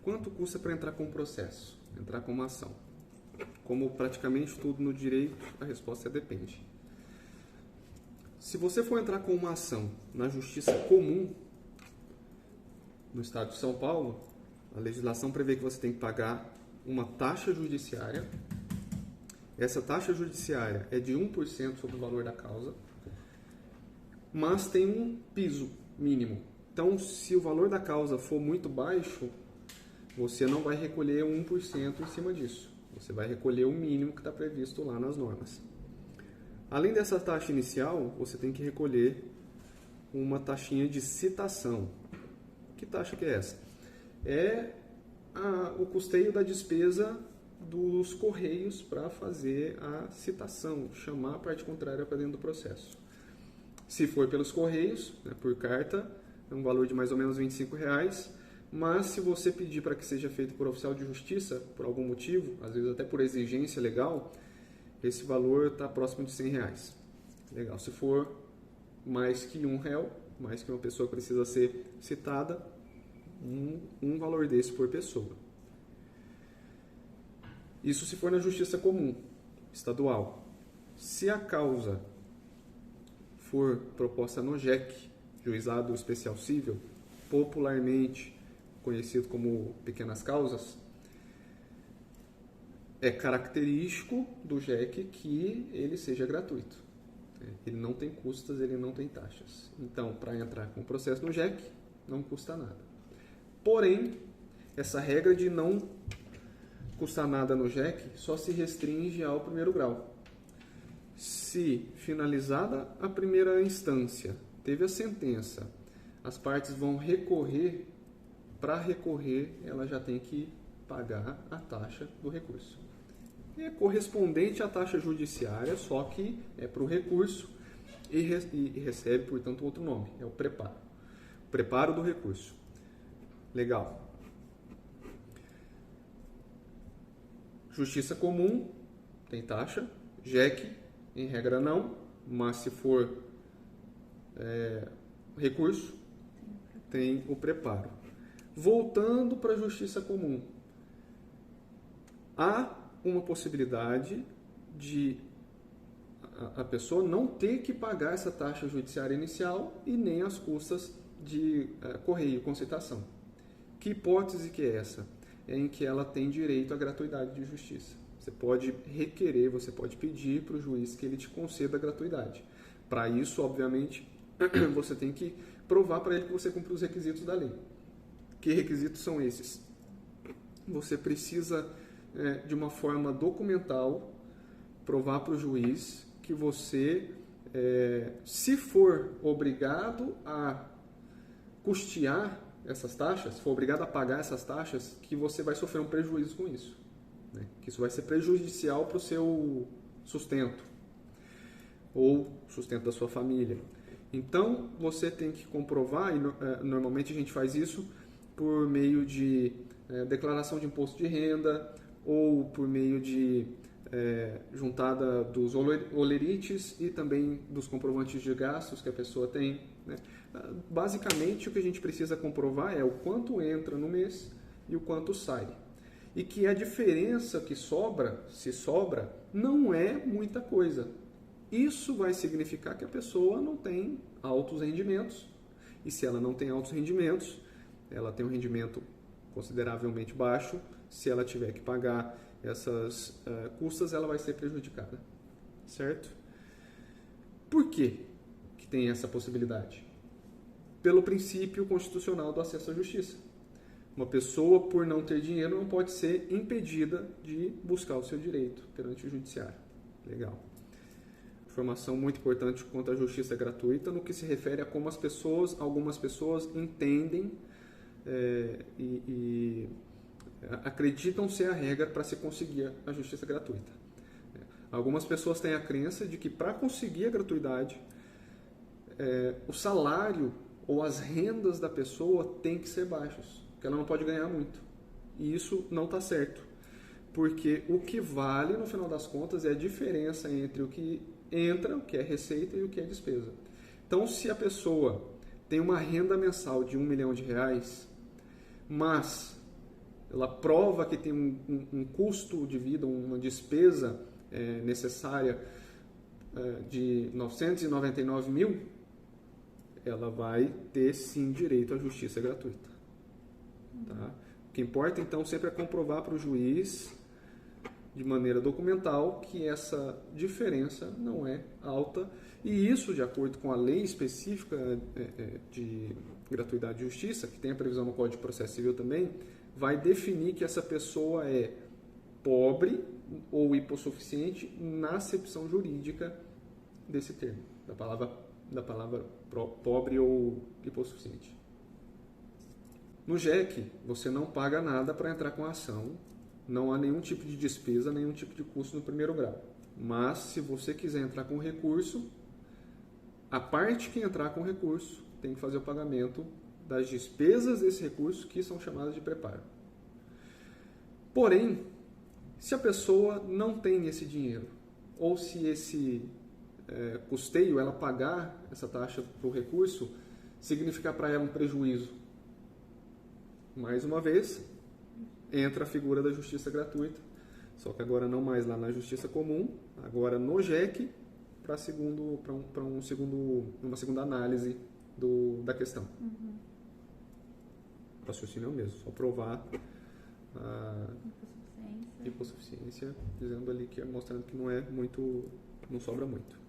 Quanto custa para entrar com um processo, entrar com uma ação? Como praticamente tudo no direito, a resposta é depende. Se você for entrar com uma ação na justiça comum, no estado de São Paulo, a legislação prevê que você tem que pagar uma taxa judiciária. Essa taxa judiciária é de 1% sobre o valor da causa, mas tem um piso mínimo. Então, se o valor da causa for muito baixo, você não vai recolher 1% em cima disso. Você vai recolher o mínimo que está previsto lá nas normas. Além dessa taxa inicial, você tem que recolher uma taxinha de citação. Que taxa que é essa? É o custeio da despesa dos correios para fazer a citação, chamar a parte contrária para dentro do processo. Se for pelos correios, né, por carta, é um valor de mais ou menos R$25, mas se você pedir para que seja feito por oficial de justiça, por algum motivo, às vezes até por exigência legal, esse valor está próximo de R$100. Legal. Se for mais que um réu, mais que uma pessoa que precisa ser citada, um valor desse por pessoa. Isso se for na justiça comum, estadual. Se a causa for proposta no JEC, Juizado Especial Cível, popularmente conhecido como pequenas causas, é característico do JEC que ele seja gratuito. Ele não tem custas, ele não tem taxas. Então, para entrar com o processo no JEC, não custa nada. Porém, essa regra de não custar nada no JEC só se restringe ao primeiro grau. Se finalizada a primeira instância, teve a sentença, as partes vão recorrer. Para recorrer, ela já tem que pagar a taxa do recurso. É correspondente à taxa judiciária, só que é para o recurso e recebe, portanto, outro nome, é o preparo. O preparo do recurso. Legal. Justiça comum tem taxa, JEC, em regra não, mas se for recurso, tem o preparo. Voltando para a justiça comum, há uma possibilidade de a pessoa não ter que pagar essa taxa judiciária inicial e nem as custas de correio, concitação. Que hipótese que é essa? É em que ela tem direito à gratuidade de justiça. Você pode requerer, você pode pedir para o juiz que ele te conceda a gratuidade. Para isso, obviamente, você tem que provar para ele que você cumpriu os requisitos da lei. Que requisitos são esses? Você precisa, de uma forma documental, provar para o juiz que você, se for obrigado a custear essas taxas, se for obrigado a pagar essas taxas, que você vai sofrer um prejuízo com isso. Né? Que isso vai ser prejudicial para o seu sustento ou sustento da sua família. Então, você tem que comprovar, e normalmente a gente faz isso por meio de declaração de imposto de renda ou por meio de juntada dos olerites e também dos comprovantes de gastos que a pessoa tem. Né? Basicamente, o que a gente precisa comprovar é o quanto entra no mês e o quanto sai. E que a diferença que sobra, se sobra, não é muita coisa. Isso vai significar que a pessoa não tem altos rendimentos. E se ela não tem altos rendimentos, ela tem um rendimento consideravelmente baixo. Se ela tiver que pagar essas custas, ela vai ser prejudicada. Certo? Por quê que tem essa possibilidade? Pelo princípio constitucional do acesso à justiça. Uma pessoa, por não ter dinheiro, não pode ser impedida de buscar o seu direito perante o judiciário. Legal. Informação muito importante quanto à justiça gratuita no que se refere a como algumas pessoas entendem e acreditam ser a regra para se conseguir a justiça gratuita. Algumas pessoas têm a crença de que para conseguir a gratuidade, o salário ou as rendas da pessoa têm que ser baixos, que ela não pode ganhar muito. E isso não está certo, porque o que vale, no final das contas, é a diferença entre o que entra, o que é receita e o que é despesa. Então, se a pessoa tem uma renda mensal de R$1 milhão, mas ela prova que tem um custo de vida, uma despesa necessária de 999 mil, ela vai ter sim direito à justiça gratuita. Tá? O que importa então sempre é comprovar para o juiz de maneira documental que essa diferença não é alta, e isso, de acordo com a lei específica de gratuidade de justiça, que tem a previsão no Código de Processo Civil também, vai definir que essa pessoa é pobre ou hipossuficiente na acepção jurídica desse termo, da palavra pobre ou hipossuficiente. No JEC, você não paga nada para entrar com a ação, não há nenhum tipo de despesa, nenhum tipo de custo no primeiro grau. Mas, se você quiser entrar com recurso, a parte que entrar com recurso tem que fazer o pagamento das despesas desse recurso, que são chamadas de preparo. Porém, se a pessoa não tem esse dinheiro, ou se esse custeio, ela pagar essa taxa para o recurso, significar para ela um prejuízo, mais uma vez, entra a figura da justiça gratuita, só que agora não mais lá na justiça comum, agora no JEC, para uma segunda análise da questão. Uhum. O raciocínio é o mesmo, só provar a hipossuficiência, dizendo ali mostrando que não sobra muito.